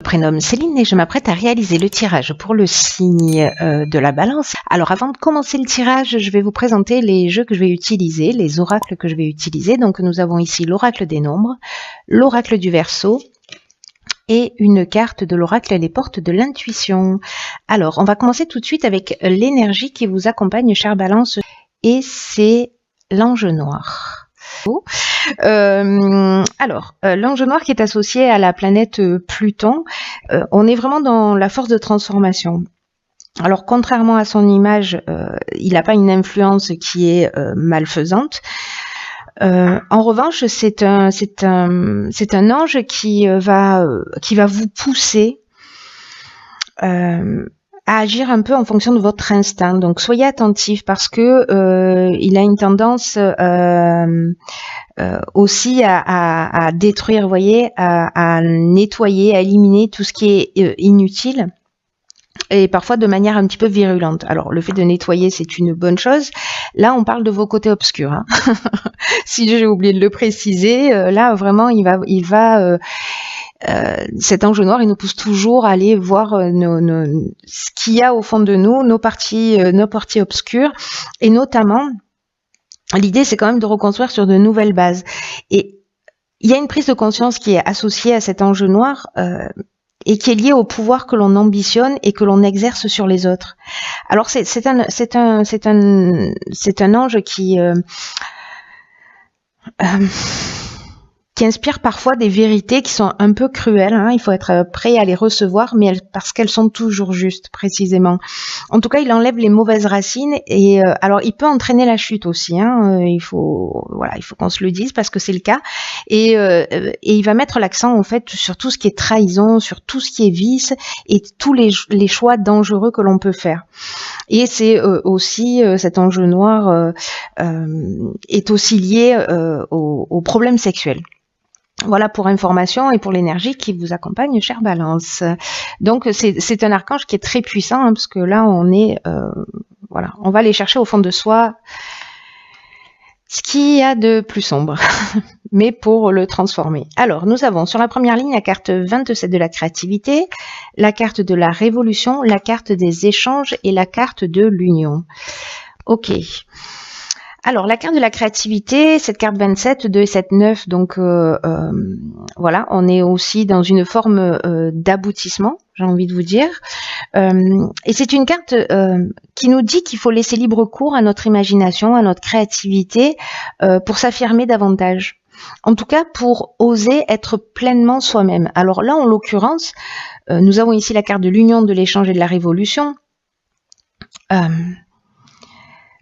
Prénomme Céline et je m'apprête à réaliser le tirage pour le signe de la Balance. Alors avant de commencer le tirage, je vais vous présenter les jeux que je vais utiliser, les oracles que je vais utiliser. Donc nous avons ici l'oracle des nombres, l'oracle du Verseau et une carte de l'oracle Les portes de l'intuition. Alors on va commencer tout de suite avec l'énergie qui vous accompagne, chère Balance, et c'est l'ange noir. L'ange noir qui est associé à la planète Pluton, on est vraiment dans la force de transformation. Alors contrairement à son image, il n'a pas une influence qui est malfaisante. En revanche, c'est un ange qui va vous pousser à agir un peu en fonction de votre instinct. Donc soyez attentifs parce que il a une tendance aussi à détruire, vous voyez, à nettoyer, à éliminer tout ce qui est inutile et parfois de manière un petit peu virulente. Alors le fait de nettoyer, c'est une bonne chose. Là, on parle de vos côtés obscurs. Hein. Si j'ai oublié de le préciser, là vraiment, il va cet ange noir, il nous pousse toujours à aller voir ce qu'il y a au fond de nous, nos parties obscures, et notamment, l'idée c'est quand même de reconstruire sur de nouvelles bases. Et il y a une prise de conscience qui est associée à cet ange noir et qui est liée au pouvoir que l'on ambitionne et que l'on exerce sur les autres. Alors c'est un ange qui inspire parfois des vérités qui sont un peu cruelles. Hein. Il faut être prêt à les recevoir, mais parce qu'elles sont toujours justes, précisément. En tout cas, il enlève les mauvaises racines et alors il peut entraîner la chute aussi. Hein. Il faut qu'on se le dise parce que c'est le cas. Et il va mettre l'accent en fait sur tout ce qui est trahison, sur tout ce qui est vice et tous les choix dangereux que l'on peut faire. Et c'est aussi cet ange noir est aussi lié aux problèmes sexuels. Voilà pour information et pour l'énergie qui vous accompagne, chère Balance. Donc c'est un archange qui est très puissant hein, parce que là on est on va aller chercher au fond de soi ce qu'il y a de plus sombre, mais pour le transformer. Alors nous avons sur la première ligne la carte 27 de la créativité, la carte de la révolution, la carte des échanges et la carte de l'union. Ok. Alors, la carte de la créativité, cette carte 27, 2 et 7, 9, donc on est aussi dans une forme d'aboutissement, j'ai envie de vous dire. Et c'est une carte qui nous dit qu'il faut laisser libre cours à notre imagination, à notre créativité, pour s'affirmer davantage. En tout cas, pour oser être pleinement soi-même. Alors là, en l'occurrence, nous avons ici la carte de l'union, de l'échange et de la révolution.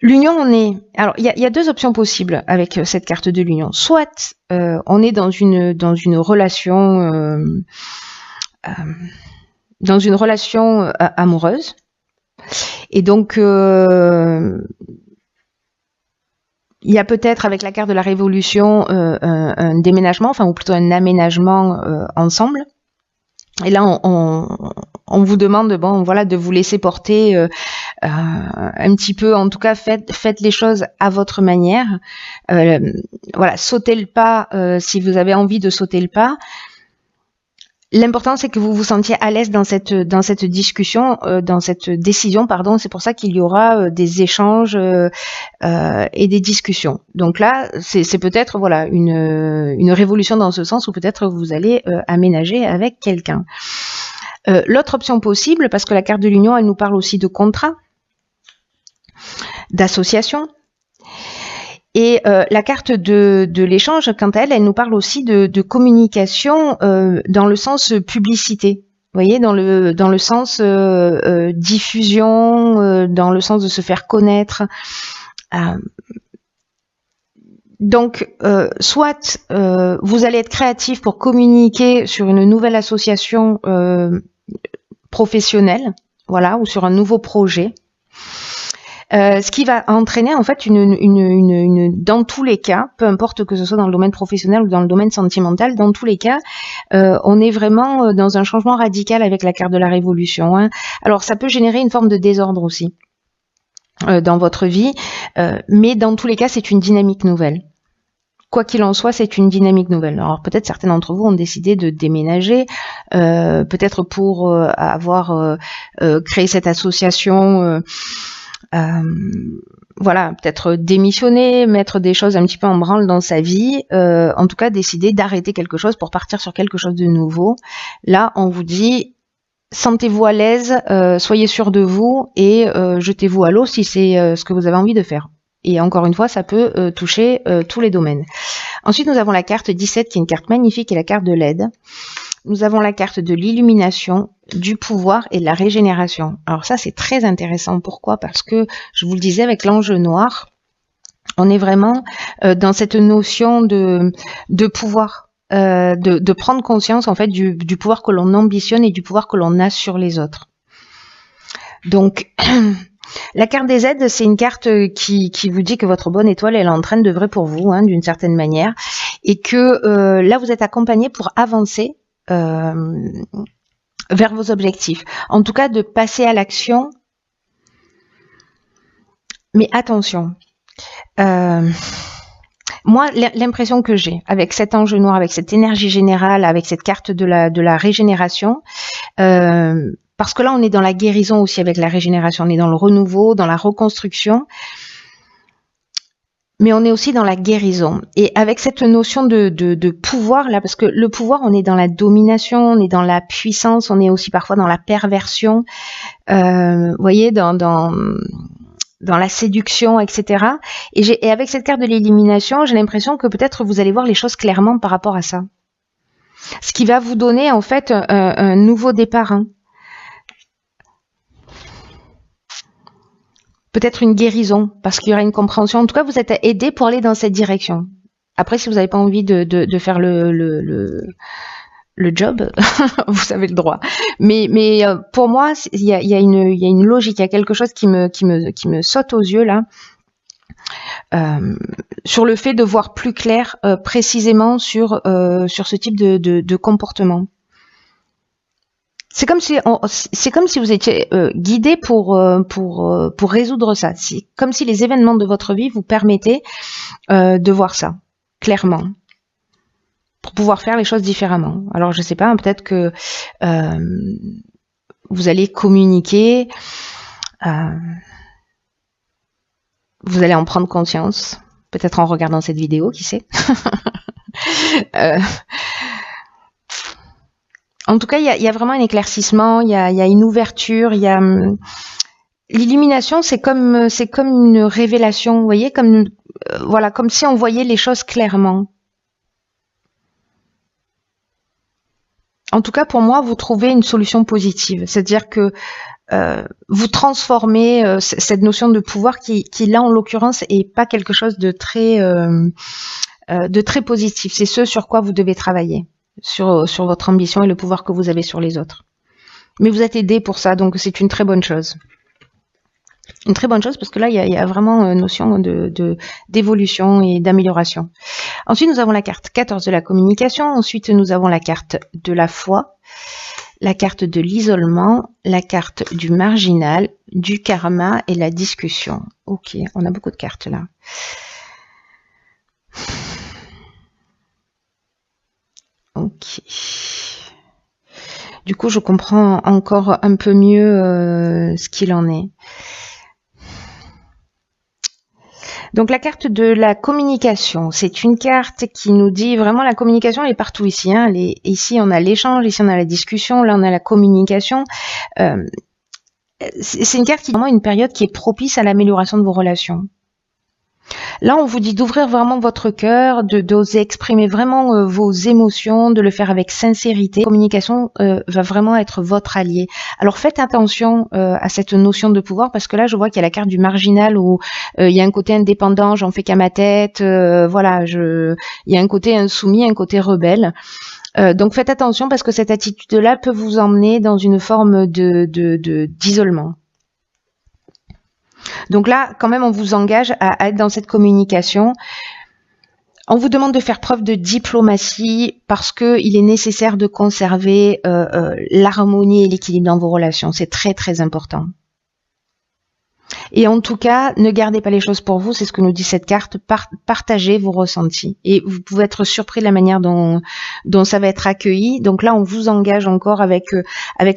L'union, alors il y a deux options possibles avec cette carte de l'union. Soit on est dans une relation amoureuse, et donc il y a peut-être avec la carte de la révolution un déménagement, ou plutôt un aménagement ensemble. Et là, on vous demande, de vous laisser porter un petit peu. En tout cas, faites les choses à votre manière. Sautez le pas si vous avez envie de sauter le pas. L'important, c'est que vous vous sentiez à l'aise dans cette discussion, dans cette décision, pardon. C'est pour ça qu'il y aura des échanges et des discussions. Donc là, c'est peut-être une révolution dans ce sens où peut-être vous allez aménager avec quelqu'un. L'autre option possible, parce que la carte de l'union, elle nous parle aussi de contrat, d'association. Et la carte de l'échange, quant à elle, elle nous parle aussi de communication dans le sens publicité. Vous voyez, dans le sens diffusion, dans le sens de se faire connaître. Donc, soit vous allez être créatif pour communiquer sur une nouvelle association professionnelle, ou sur un nouveau projet. Ce qui va entraîner en fait dans tous les cas, peu importe que ce soit dans le domaine professionnel ou dans le domaine sentimental, dans tous les cas, on est vraiment dans un changement radical avec la carte de la révolution. Hein. Alors ça peut générer une forme de désordre aussi dans votre vie, mais dans tous les cas, c'est une dynamique nouvelle. quoi qu'il en soit, c'est une dynamique nouvelle. Alors peut-être certains d'entre vous ont décidé de déménager, peut-être pour avoir créé cette association, voilà, peut-être démissionner, mettre des choses un petit peu en branle dans sa vie, en tout cas décider d'arrêter quelque chose pour partir sur quelque chose de nouveau. Là, on vous dit, sentez-vous à l'aise, soyez sûr de vous et jetez-vous à l'eau si c'est ce que vous avez envie de faire. Et encore une fois, ça peut toucher tous les domaines. Ensuite, nous avons la carte 17 qui est une carte magnifique et la carte de l'aide. Nous avons la carte de l'illumination, du pouvoir et de la régénération. Alors ça, c'est très intéressant. Pourquoi? Parce que, je vous le disais, avec l'ange noir, on est vraiment dans cette notion de pouvoir, de prendre conscience en fait du pouvoir que l'on ambitionne et du pouvoir que l'on a sur les autres. Donc, la carte des aides, c'est une carte qui vous dit que votre bonne étoile, elle est en train d'œuvrer pour vous, hein, d'une certaine manière, et que là, vous êtes accompagné pour avancer vers vos objectifs. En tout cas, de passer à l'action. Mais attention, moi, l'impression que j'ai avec cet ange noir, avec cette énergie générale, avec cette carte de la régénération, parce que là, on est dans la guérison aussi avec la régénération, on est dans le renouveau, dans la reconstruction, mais on est aussi dans la guérison. Et avec cette notion de pouvoir, là, parce que le pouvoir, on est dans la domination, on est dans la puissance, on est aussi parfois dans la perversion, vous voyez, dans la séduction, etc. Et avec cette carte de l'élimination, j'ai l'impression que peut-être vous allez voir les choses clairement par rapport à ça. Ce qui va vous donner, en fait, un nouveau départ, hein. Peut-être une guérison, parce qu'il y aura une compréhension. En tout cas, vous êtes aidé pour aller dans cette direction. Après, si vous n'avez pas envie de faire le job, vous avez le droit. Mais pour moi, il y a une logique, il y a quelque chose qui me saute aux yeux là, sur le fait de voir plus clair précisément sur ce type de comportement. C'est comme si vous étiez guidé pour résoudre ça. C'est comme si les événements de votre vie vous permettaient de voir ça clairement, pour pouvoir faire les choses différemment. Alors je sais pas, peut-être que vous allez communiquer, vous allez en prendre conscience, peut-être en regardant cette vidéo, qui sait. En tout cas, il y a vraiment un éclaircissement, il y a une ouverture, il y a l'illumination, c'est comme une révélation, vous voyez, comme voilà, comme si on voyait les choses clairement. En tout cas, pour moi, vous trouvez une solution positive, c'est-à-dire que vous transformez cette notion de pouvoir qui là, en l'occurrence, est pas quelque chose de très positif. C'est ce sur quoi vous devez travailler. Sur votre ambition et le pouvoir que vous avez sur les autres. Mais vous êtes aidé pour ça, donc c'est une très bonne chose. Une très bonne chose parce que là, il y a vraiment une notion d'évolution et d'amélioration. Ensuite, nous avons la carte 14 de la communication. Ensuite, nous avons la carte de la foi, la carte de l'isolement, la carte du marginal, du karma et la discussion. Ok, on a beaucoup de cartes là. Ok. Du coup, je comprends encore un peu mieux ce qu'il en est. Donc la carte de la communication, c'est une carte qui nous dit vraiment la communication, elle est partout ici. Hein. Ici, on a l'échange, ici, on a la discussion, là, on a la communication. C'est une carte qui est vraiment une période qui est propice à l'amélioration de vos relations. Là, on vous dit d'ouvrir vraiment votre cœur, d'oser exprimer vraiment vos émotions, de le faire avec sincérité. La communication va vraiment être votre allié. Alors faites attention à cette notion de pouvoir parce que là, je vois qu'il y a la carte du marginal où il y a un côté indépendant, j'en fais qu'à ma tête. Voilà, il y a un côté insoumis, un côté rebelle. Donc faites attention parce que cette attitude-là peut vous emmener dans une forme d'isolement. Donc là, quand même, on vous engage à être dans cette communication. On vous demande de faire preuve de diplomatie parce qu'il est nécessaire de conserver l'harmonie et l'équilibre dans vos relations. C'est très, très important. Et en tout cas, ne gardez pas les choses pour vous, c'est ce que nous dit cette carte, partagez vos ressentis. Et vous pouvez être surpris de la manière dont ça va être accueilli. Donc là, on vous engage encore avec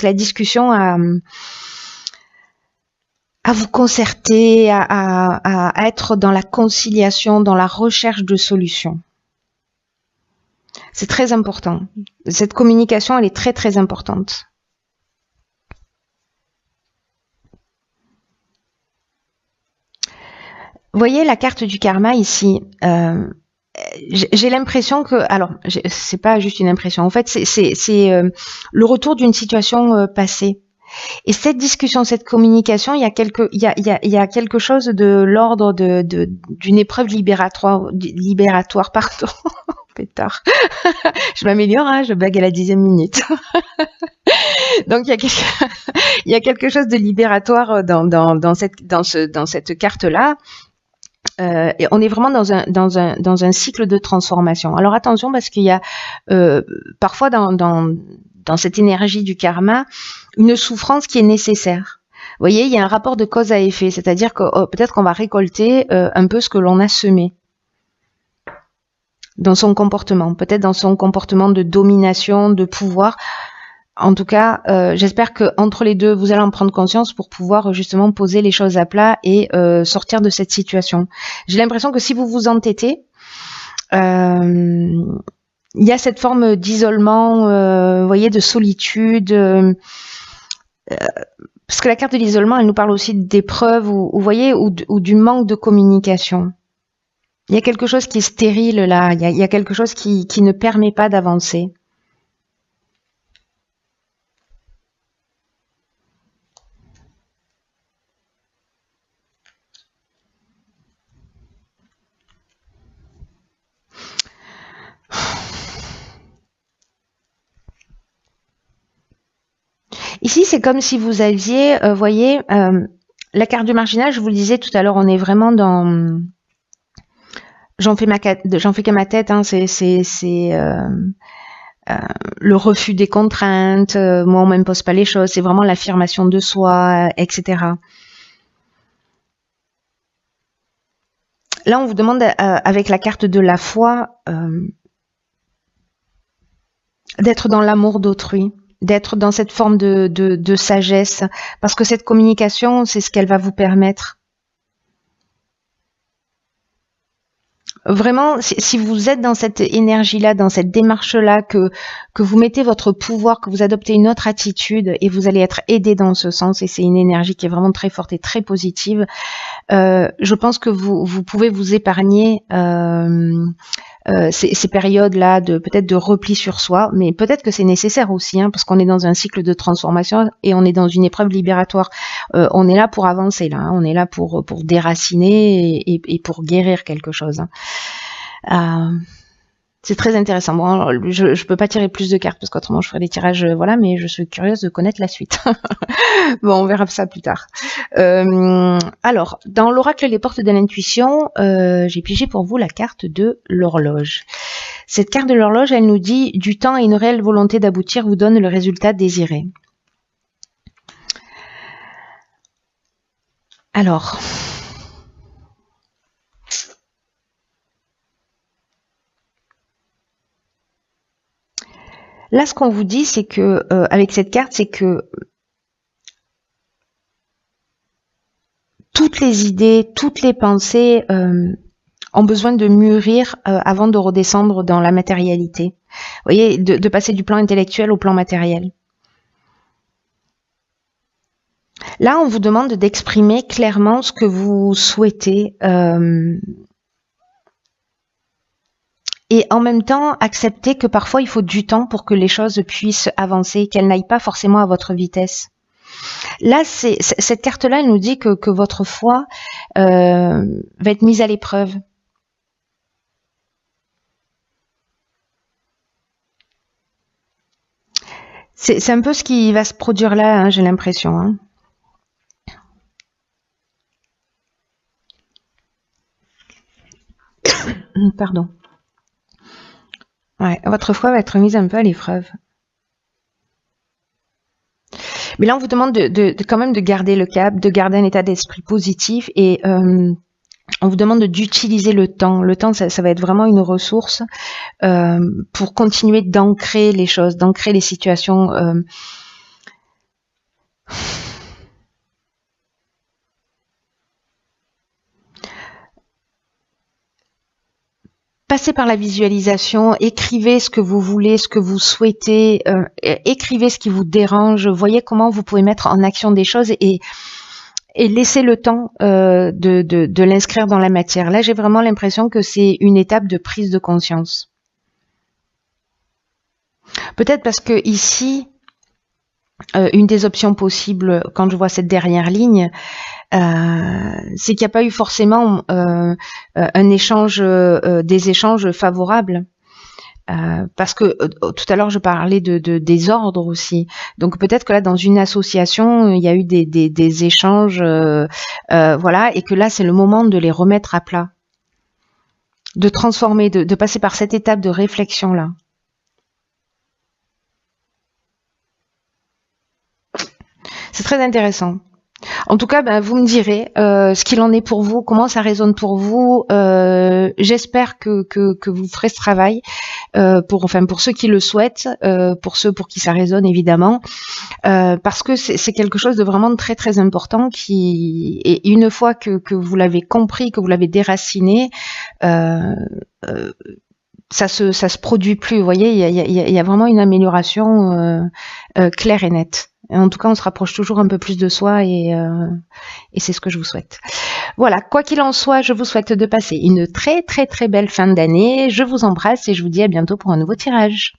la discussion à vous concerter, à être dans la conciliation, dans la recherche de solutions. C'est très important. Cette communication, elle est très très importante. Vous voyez la carte du karma ici. J'ai l'impression que, alors, c'est pas juste une impression. En fait, c'est le retour d'une situation passée. Et cette discussion, cette communication, il y a quelque chose de l'ordre d'une épreuve libératoire, pardon. Pétard. Je m'améliore, hein, je blague à la 10e minute. Donc il y a quelque chose de libératoire dans cette carte-là. Et on est vraiment dans un cycle de transformation. Alors attention, parce qu'il y a parfois dans cette énergie du karma une souffrance qui est nécessaire. Vous voyez, il y a un rapport de cause à effet, c'est-à-dire que peut-être qu'on va récolter un peu ce que l'on a semé dans son comportement, peut-être dans son comportement de domination, de pouvoir. En tout cas, j'espère que entre les deux, vous allez en prendre conscience pour pouvoir justement poser les choses à plat et sortir de cette situation. J'ai l'impression que si vous vous entêtez, il y a cette forme d'isolement, vous voyez, de solitude. Parce que la carte de l'isolement, elle nous parle aussi d'épreuves, vous voyez, ou du manque de communication. Il y a quelque chose qui est stérile là, il y a quelque chose qui ne permet pas d'avancer. Ici, c'est comme si vous aviez, voyez, la carte du marginal, je vous le disais tout à l'heure, on est vraiment dans... J'en fais qu'à ma tête, hein, c'est le refus des contraintes, moi on m'impose pas les choses, c'est vraiment l'affirmation de soi, etc. Là, on vous demande, avec la carte de la foi, d'être dans l'amour d'autrui, d'être dans cette forme de sagesse, parce que cette communication, c'est ce qu'elle va vous permettre. Vraiment, si vous êtes dans cette énergie-là, dans cette démarche-là, que vous mettez votre pouvoir, que vous adoptez une autre attitude et vous allez être aidé dans ce sens, et c'est une énergie qui est vraiment très forte et très positive, je pense que vous pouvez vous épargner ces périodes-là peut-être de repli sur soi, mais peut-être que c'est nécessaire aussi, hein, parce qu'on est dans un cycle de transformation et on est dans une épreuve libératoire. On est là pour avancer, là, hein, on est là pour déraciner et pour guérir quelque chose. Hein. C'est très intéressant. Bon, alors, je peux pas tirer plus de cartes parce qu'autrement je ferais des tirages, voilà, mais je suis curieuse de connaître la suite. Bon, on verra ça plus tard. Alors, dans l'oracle Les Portes de l'intuition, j'ai pigé pour vous la carte de l'horloge. Cette carte de l'horloge, elle nous dit « Du temps et une réelle volonté d'aboutir vous donne le résultat désiré ». Alors... Là, ce qu'on vous dit, c'est que, avec cette carte, c'est que toutes les idées, toutes les pensées ont besoin de mûrir avant de redescendre dans la matérialité. Vous voyez, de passer du plan intellectuel au plan matériel. Là, on vous demande d'exprimer clairement ce que vous souhaitez. Et en même temps, accepter que parfois il faut du temps pour que les choses puissent avancer, qu'elles n'aillent pas forcément à votre vitesse. Là, cette carte-là, elle nous dit que votre foi va être mise à l'épreuve. C'est un peu ce qui va se produire là, hein, j'ai l'impression. Hein. Pardon. Ouais, votre foi va être mise un peu à l'épreuve. Mais là, on vous demande quand même de garder le cap, de garder un état d'esprit positif et on vous demande d'utiliser le temps. Le temps, ça va être vraiment une ressource pour continuer d'ancrer les choses, d'ancrer les situations. Passez par la visualisation, écrivez ce que vous voulez, ce que vous souhaitez, écrivez ce qui vous dérange, voyez comment vous pouvez mettre en action des choses et laissez le temps de l'inscrire dans la matière. Là, j'ai vraiment l'impression que c'est une étape de prise de conscience. Peut-être parce que ici, une des options possibles, quand je vois cette dernière ligne, c'est qu'il n'y a pas eu forcément un échange, des échanges favorables. Parce que tout à l'heure je parlais des ordres aussi. Donc peut-être que là dans une association il y a eu des échanges, voilà, et que là c'est le moment de les remettre à plat, de transformer, de passer par cette étape de réflexion là. C'est très intéressant. En tout cas, vous me direz ce qu'il en est pour vous, comment ça résonne pour vous. J'espère que vous ferez ce travail pour ceux qui le souhaitent, pour ceux pour qui ça résonne évidemment, parce que c'est quelque chose de vraiment très très important et une fois que vous l'avez compris, que vous l'avez déraciné, ça se produit plus. Vous voyez, il y a vraiment une amélioration claire et nette. En tout cas, on se rapproche toujours un peu plus de soi et c'est ce que je vous souhaite. Voilà, quoi qu'il en soit, je vous souhaite de passer une très très très belle fin d'année. Je vous embrasse et je vous dis à bientôt pour un nouveau tirage.